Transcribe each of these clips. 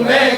में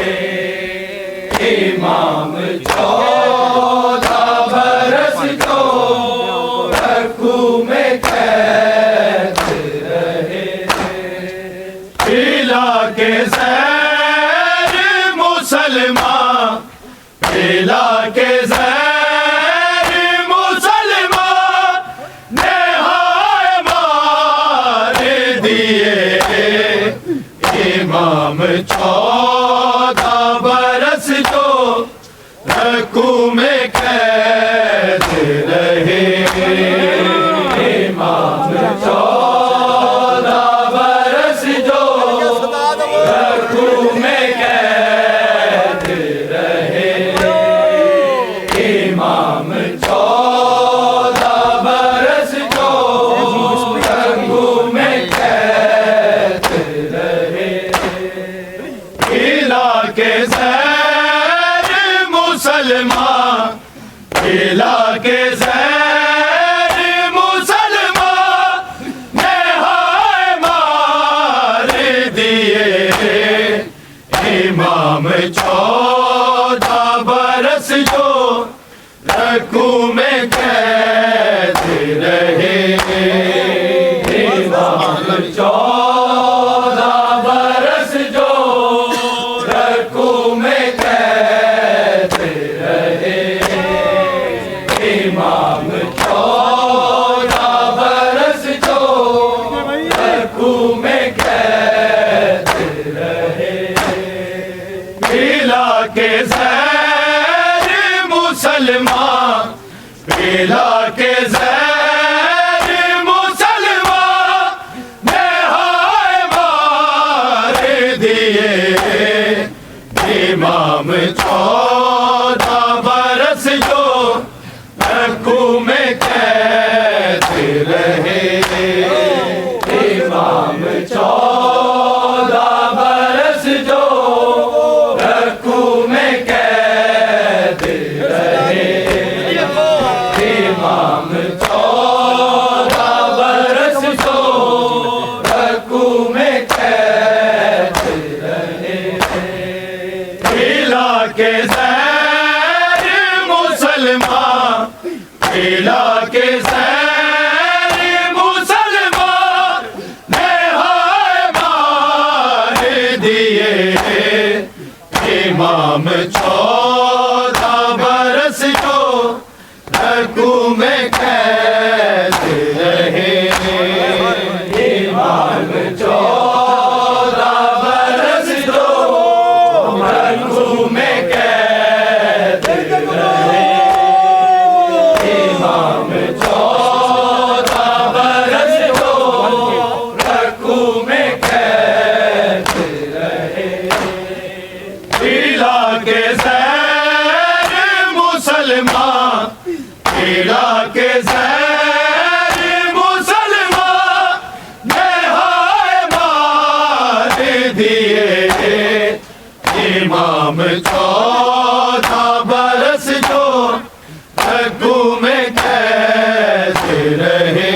इमाम 14 बरस जो रखू में कैद रहे। पिला के ज़हर मुसलमान, पिला के ज़हर मुसलमान ने हाय मार दिए। इमाम 14 बरस जो रखू में कैद रहे। इमाम 14 बरस जो रखू में कैद रहे। इमाम 14 बरस जो रखू में कैद रहे। पिला के ज़हर मुसलमान, पिला के ज़हर मुसलमान ने हाय मार दिए। इमाम 14 बरस जो रखू में कैद रहे। इमाम 14 बरस जो रखू में कैद रहे। इमाम 14 बरस जो रखू में कैद रहे। पिला के ज़हर मुसलमान, पिला के ज़हर मुसलमान ने हाय मार दिए। इमाम 14 बरस जो रखू में कैद रहे। इमाम 14 बरस जो रखू में कैद रहे। इमाम 14 बरस जो रखू में कैद रहे। पिला के ज़हर मुसलमान, पिला के ज़हर मुसलमान ने हाय मार दिए। इमाम 14 बरस जो रखू में कैद रहे। इमाम 14 बरस जो रखू में कैद रहे। इमाम 14 बरस जो रखू में कैद रहे। पिला के ज़हर मुसलमान, पिला के ज़हर मुसलमान ने हाय मार दिए। इमाम 14 बरस जो रखू में कैद रहे।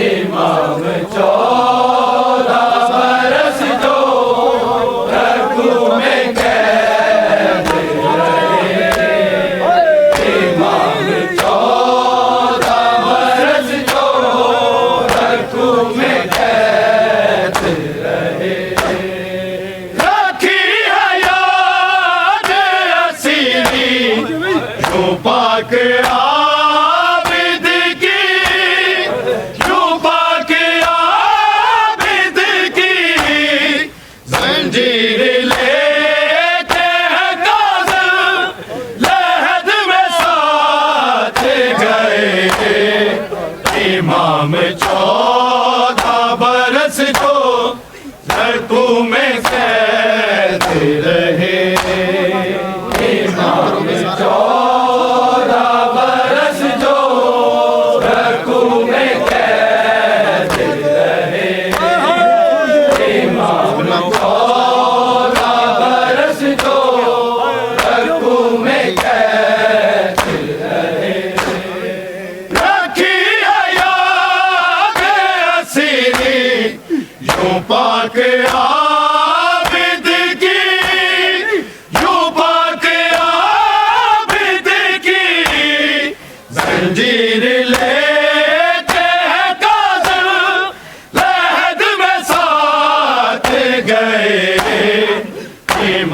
इमाम 14 बरस जो रखू में कैद रहे। इमाम 14 बरस जो रखू में कैद रहे। रखी है याद असीरी जो पाक आबिद की, जो पाक आबिद की। जंजीर लेते हैं काज़िम लहद में साथ गए। इमाम 14 बरस जो रखू में कैद रहे। इमाम 14 बरस जो रखू में कैद रहे। इमाम 14 बरस जो रखू में कैद रहे। रखी है याद असीरी जो पाक आबिद की,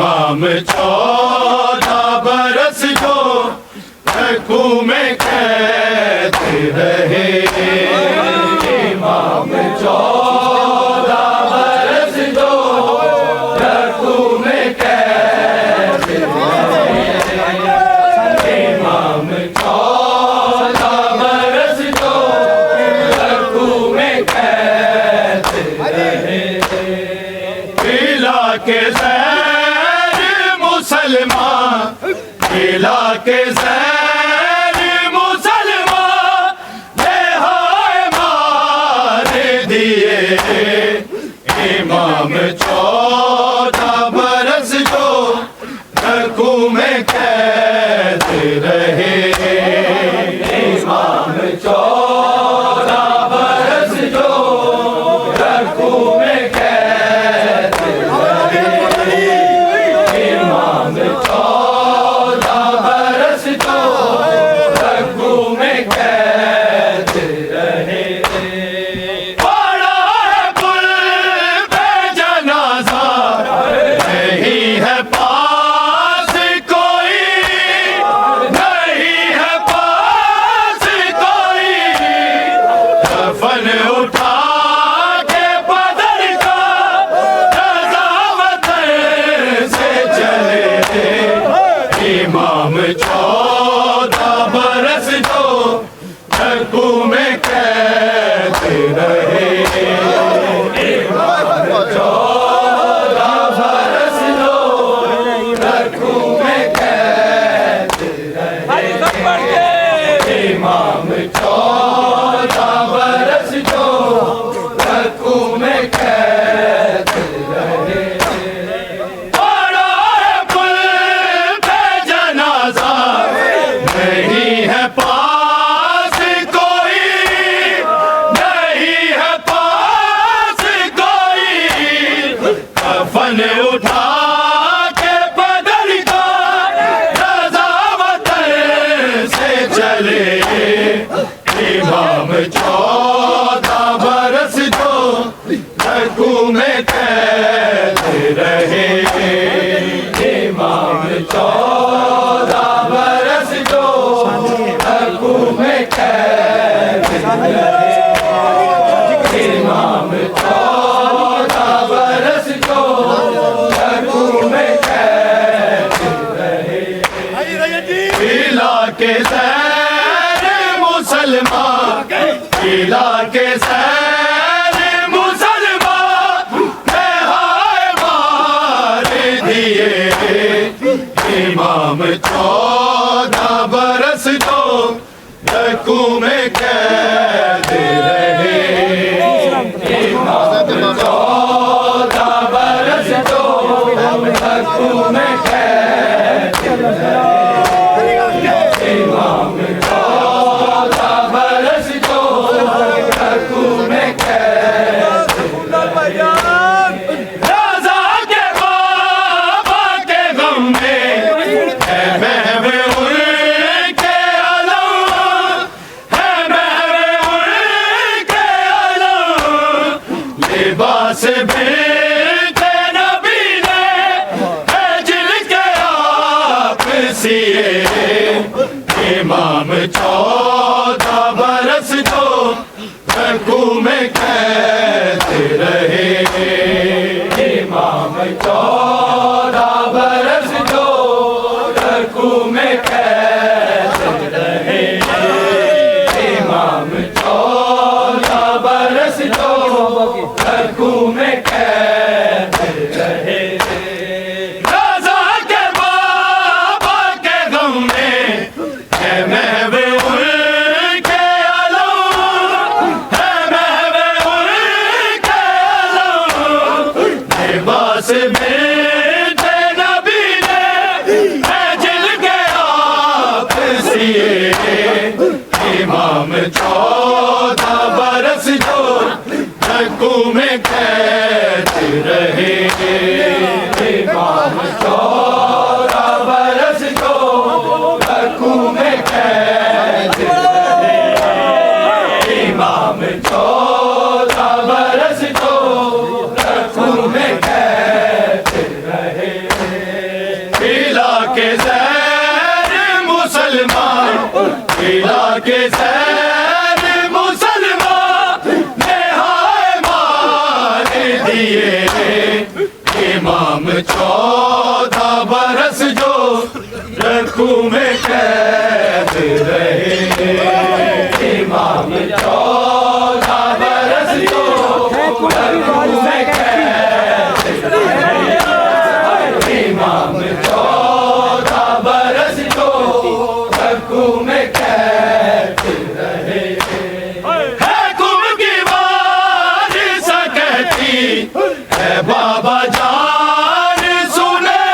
इमाम 14 बरस जो रकू में कैद रहे। इमाम 14 बरस जो रकू में कैद रहे। इमाम 14 बरस जो रकू में कैद रहे। के ज़ैर मुसलमान, किला के ज़ैर मुसलमान बेहाय मार दिए। इमाम 14 बरस जो रकू में कैद रहे। इमाम 14 बरस जो रकू में कैद रहे। इमाम 14 बरस जो रकू में कैद रहे। पड़ा है पुल पे जनाजा, नहीं है पास कोई, नहीं है पास कोई। कफन उठा के बदल का रज़ा वतन से चले। इमाम 14 बरस जो रकू में कैद रहे। इमाम 14 बरस जो रकू में कैद रहे। इमाम 14 बरस जो रकू में कैद रहे। पड़ा है पुल पे जनाजा, नहीं है पास कोई, नहीं है पास कोई। कफन उठा के बदल का रज़ा वतन से चले। इमाम 14 बरस जो रकू में कैद रहे। इमाम 14 बरस जो रकू में कैद रहे। इमाम 14 बरस जो रकू में कैद रहे। किला के ज़ैर मुसलमान, किला के ज़ैर मुसलमान बेहाय मार दिए। इमाम 14 बरस जो रकू में कैद रहे। इमाम 14 बरस जो रकू में कैद रहे। इमाम 14 बरस जो रकू में कैद रहे। रज़ा के बाबा के गम में है महवे उनके अलम, है महवे उनके अलम। लिबास बिनते नबी ने है जिनके आप सिए। इमाम 14 बरस जो रकू में कैद रहे। इमाम 14 बरस जो रकू में कैद रहे। इमाम 14 बरस जो रकू में कैद रहे। रज़ा के बाबा के गम में है महवे उनके के ज़ैर मुसलमान, इला के ज़ैर मुसलमान, नेहाए मार दिए। इमाम 14 बरस जो रखू में कैद रहे। इमाम 14 बरस जो रखू में कैद रहे। इमाम 14 बरस जो रखू में कैद रहे। है कुम की वारिस कहती है बाबा जान सुने,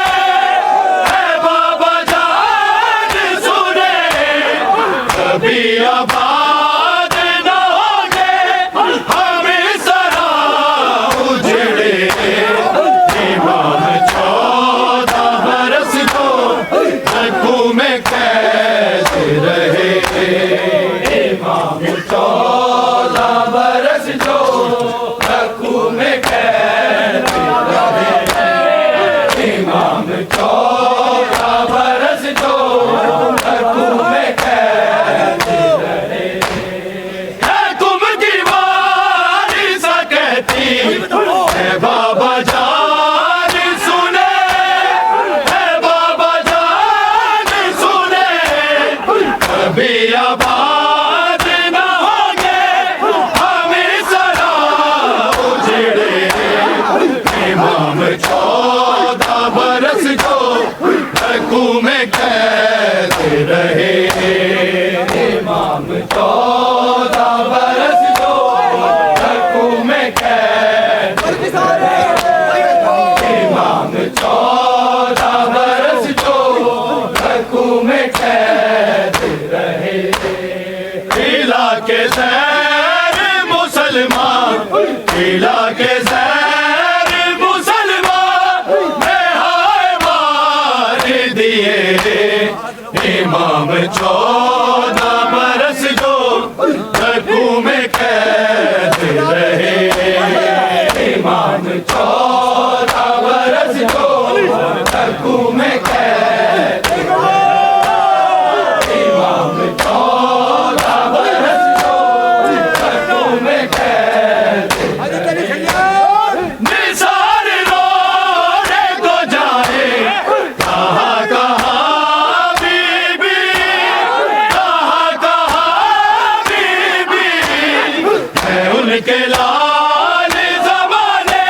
है बाबा जान सुने, कभी आबाद न होंगे हमें सरा उजड़े। इमाम 14 बरस जो रखू में कैद रहे। इमाम 14 बरस जो रखू में कैद रहे। इमाम 14 बरस जो रखू में कैद रहे। है तुम की वारिस कहती है बाबा जान सुने, है बाबा जान सुने, कभी आबाद न होंगे हमें सरा उजड़े। इमाम 14 बरस जो रखू में कैद रहे। इमाम 14 बरस जो रखू में कैद रहे। इमाम 14 बरस जो रखू में कैद रहे। इला के ज़ैर मुसलमान, इला के ज़ैर मुसलमान, नेहाए मार दिए। इमाम 14 बरस जो रखू में कैद रहे। इमाम 14 बरस जो रखू में कैद रहे। इमाम 14 बरस जो रखू में कैद रहे। निसार रोने को जाए कहाँ कहाँ बीबी, कहाँ कहाँ बीबी, है उनके लाल ज़माने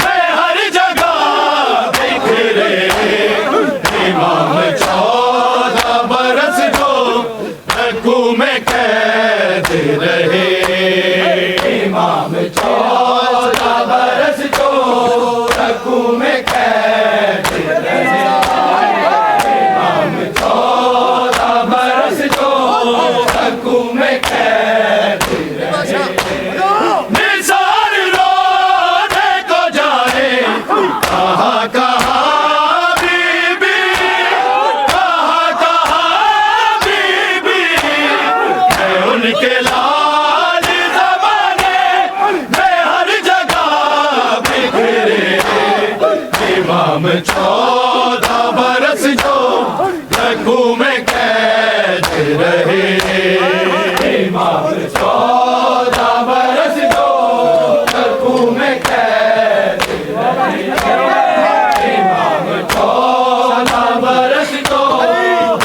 में हर जगह बिखरे। इमाम 14 बरस जो रखू में कैद रहे। इमाम 14 बरस जो रखू में कैद रहे। इमाम 14 बरस जो रखू में कैद रहे। निसार रोने को जाए कहाँ कहाँ बीबी, कहाँ कहाँ बीबी, है उनके लाल ज़माने में हर जगह बिखरे। इमाम 14 बरस जो रखू में कैद रहे। इमाम 14 बरस जो रखू में कैद रहे। इमाम 14 बरस जो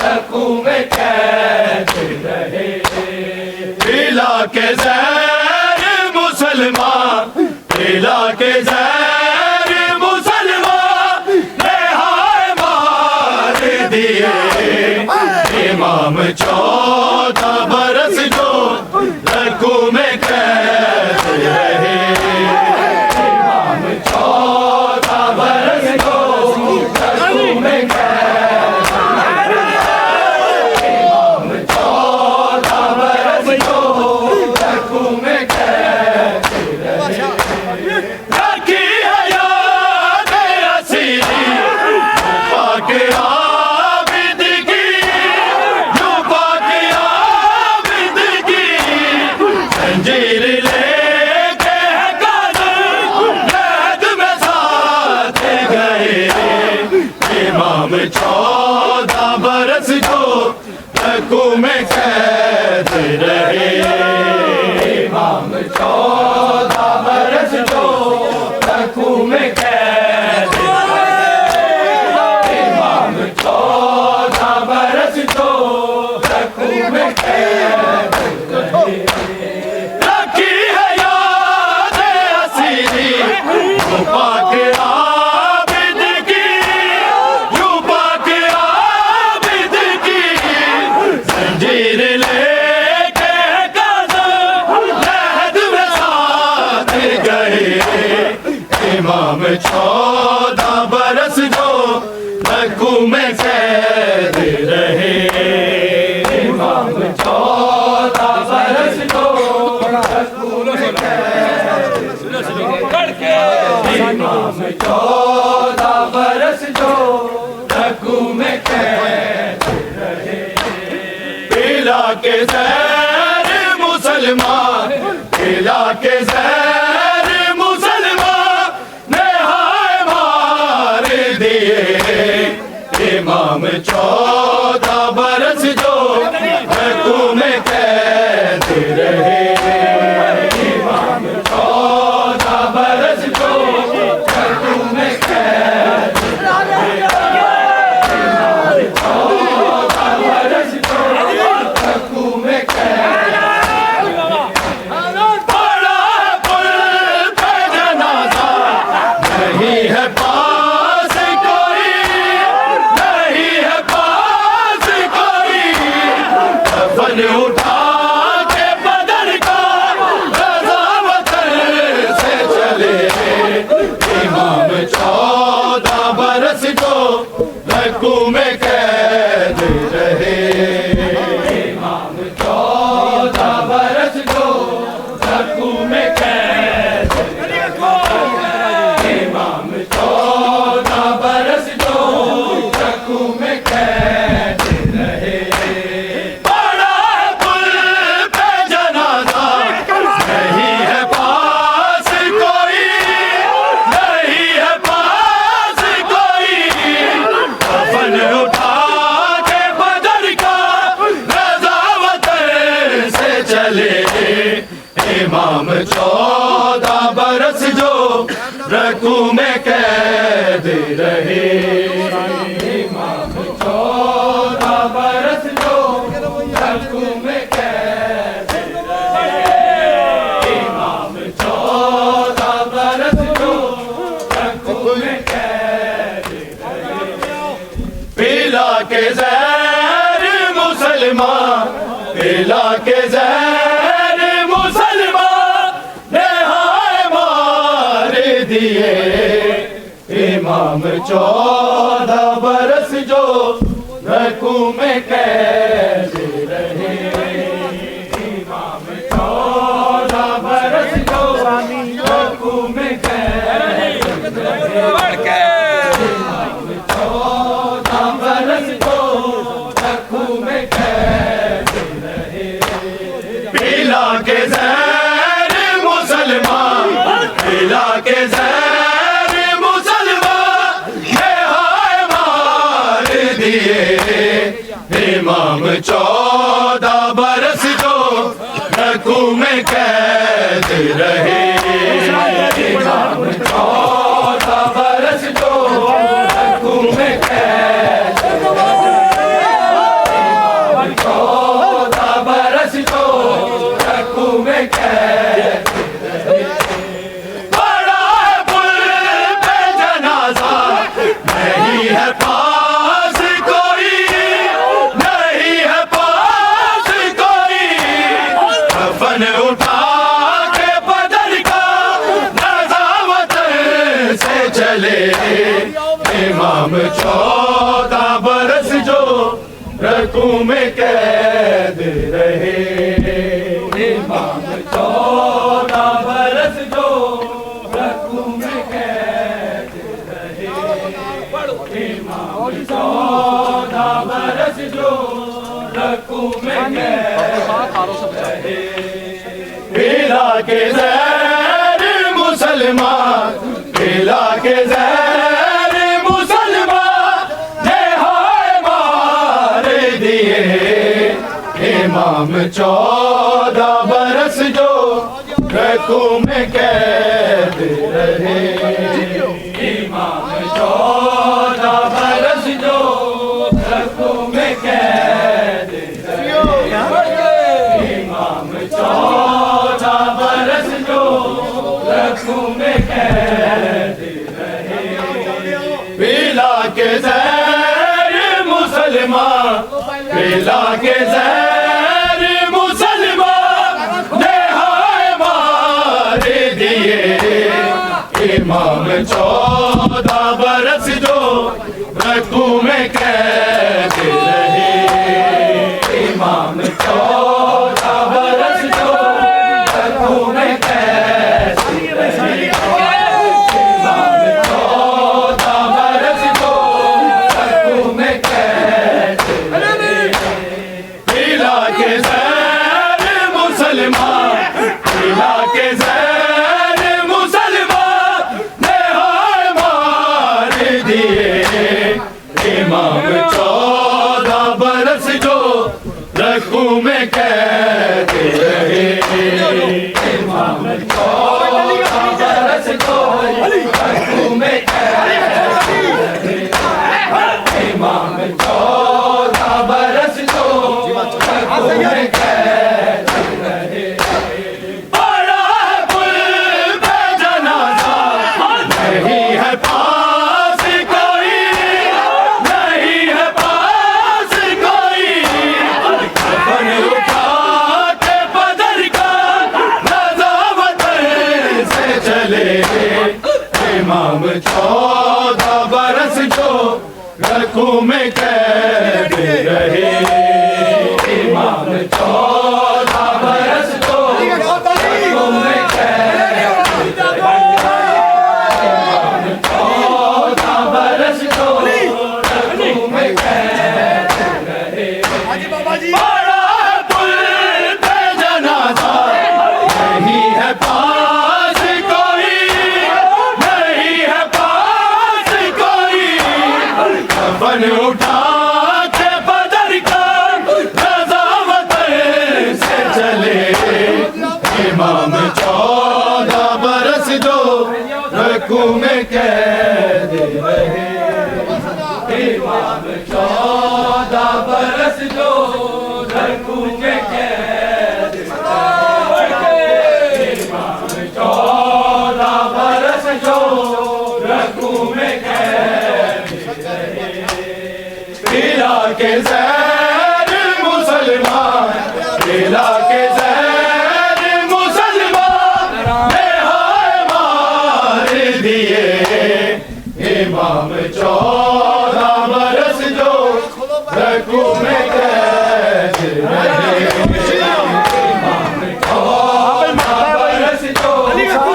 रखू में कैद रहे। इला के ज़ैर मुसलमान, इला के ज़ैर मुसलमान, नेहाए मार दिए। इमाम 14 बरस जो रखू में कैद रहे। इमाम 14 बरस जो रखू में कैद रहे। इमाम 14 बरस जो रखू में कैद रहे। रखी है याद असीरी पाक आबिद इमाम 14 बरस जो रकू में कैद रहे। इमाम 14 बरस जो रकू में कैद रहे। इमाम 14 बरस जो रकू में कैद रहे। रखी है याद हसीरी पाक आबिद की, यूं पाक आबिद की जंजीर लेके कदम लहद में साथ गए। इमाम 14 बरस जो रकू में कैद रहे। इमाम 14 बरस जो रकू में कैद रहे। इमाम 14 बरस जो रकू में कैद रहे। पिला के ज़हर मुसलमान, पिला के ज़हर मुसलमान नेहाय मार दिए। इमाम 14 बरस जो रकू में कैद रहे। इमाम 14 बरस जो रकू में कैद रहे। इमाम 14 बरस जो रकू में कैद रहे। बड़ा पुल पे जनाजा नहीं है पास कोई, नहीं है पास कोई। कफन उठा के बदन का रज़ा वतन से चले। इमाम 14 बरस जो रकू में कैद रहे। इमाम 14 बरस जो रकू में कैद रहे। इमाम 14 बरस जो रकू में कैद रहे। बड़ा पुल पे जनाजा नहीं है पास कोई, नहीं है पास कोई। कफन उठा के बदन का रज़ा वतन से चले। इमाम 14 बरस जो रकू में कैद रहे। इमाम 14 बरस जो रकू में कैद रहे। इमाम 14 बरस जो रकू में कैद रहे। पिला के ज़हर मुसलमान, पिला के ज़हर मुसलमान नेहाय मार दिए। इमाम 14 बरस जो रकू में कैद रहे। इमाम 14 बरस जो रकू में कैद रहे। इमाम 14 बरस जो रकू में कैद रहे। पिला के ज़हर मुसलमान, पिला के ज़हर मुसलमान नेहाय मार दिए। इमाम 14 बरस जो रकू में कैद रहे। इमाम 14 बरस जो रकू में कैद रहे। इमाम 14 बरस जो रकू में कैद रहे। बड़ा पुल पे जनाजा नहीं है पास कोई, नहीं है पास कोई। कफन उठा के बदन का रज़ा वतन से चले। इमाम 14 बरस जो रकू में कैद रहे। इमाम 14 बरस जो रकू में कैद रहे। इमाम 14 बरस जो रकू में कैद रहे। पिला के ज़हर मुसलमान, पिला के ज़हर मुसलमान ने इमाम 14 बरस जो रकू में कैद रहे। इमाम 14 बरस जो रकू में कैद रहे। इमाम 14 बरस जो रकू में कैद रहे। पिला के ज़हर मुसलमान, पिला के ज़हर मुसलमान नेहाय मार दिए। इमाम 14 बरस जो रकू में कैद रहे। इमाम 14 बरस जो रकू में कैद रहे। इमाम 14 बरस जो रकू में कैद रहे। पिला के ज़हर मुसलमान, पिला के ज़हर मुसलमान नेहाय मार दिए। इमाम 14 बरस जो रकू में कैद रहे। इमाम 14 बरस जो रकू में कैद रहे। इमाम 14 बरस जो रकू में कैद रहे। बड़ा पुल पे जनाजा नहीं है पास कोई, नहीं है पास कोई। कफन उठा के बदर का नज़ावत से चले। इमाम 14 बरस जो रकू में कैद रहे। इमाम 14 बरस जो रकू में कैद रहे। इमाम 14 बरस जो रकू में कैद रहे। बड़ा पुल पे जनाजा नहीं है पास कोई, नहीं है पास कोई। कफन उठा के बदर का नज़ावत से चले। इमाम 14 बरस जो रकू में कैद रहे। इमाम 14 बरस जो रकू में कैद रहे। इमाम 14 बरस जो रकू में कैद रहे। पिला के ज़हर मुसलमान, पिला के ज़हर मुसलमान नेहाय मार दिए। इमाम 14 बरस जो रकू में कैद रहे। इमाम 14 बरस जो रकू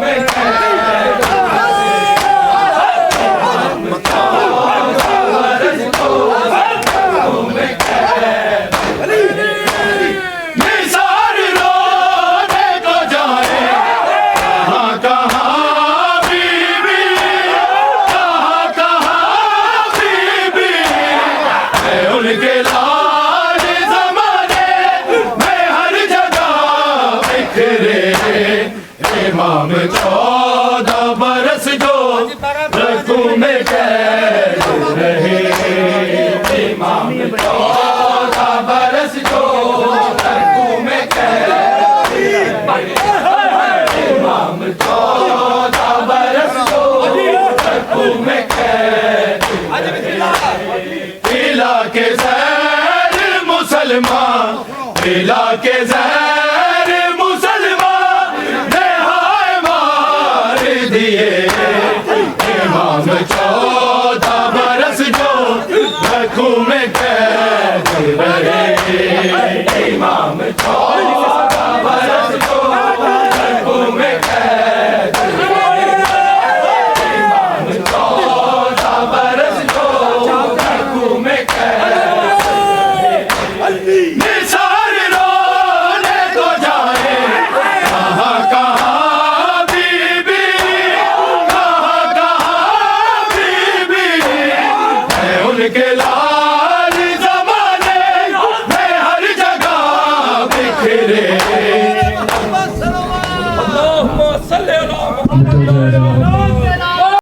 में कैद रहे। इमाम 14 बरस जो रकू में कैद रहे। निसार रोने को जाए कहाँ कहाँ बीबी, कहाँ कहाँ बीबी। मैं उनके लाल ज़माने में हर जगह बिखरे। इमाम 14 बरस जो रकू में कैद रहे। इमाम 14 बरस जो रकू में कैद रहे। इमाम 14 बरस जो रकू में कैद रहे। पिला के ज़हर मुसलमान, पिला के ज़हर मुसलमान नेहाय मार दिए। इमाम 14 बरस जो रकू में कैद रहे। इमाम 14 बरस जो रकू में कैद रहे। इमाम 14 बरस जो रकू में कैद रहे। निसार रोने को जाए कहाँ कहाँ बीबी, कहाँ कहाँ बीबी। मैं उनके लाल ज़माने में हर जगह तेरे अल्लाहुम्मा सल्ली अला मुहम्मद।